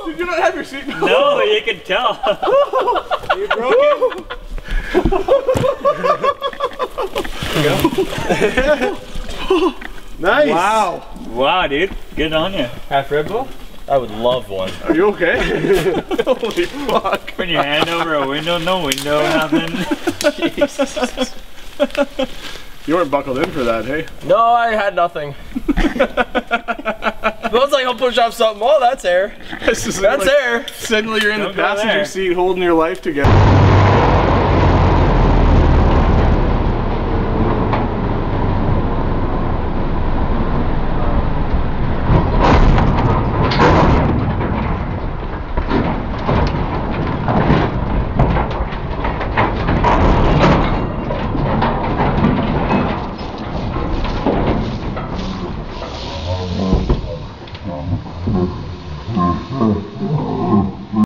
Did you not have your seatbelt? No, you can tell. You broke it? Nice. Wow. Wow, dude. Good on you. Half Redbull? I would love one. Are you okay? Holy fuck. Putting your hand over a window, no window, nothing. Jesus. You weren't buckled in for that, hey? No, I had nothing. Looks like I'll push off something. Oh, that's air. That's like, air. Suddenly you're in Don't the go passenger there. seat holding your life together.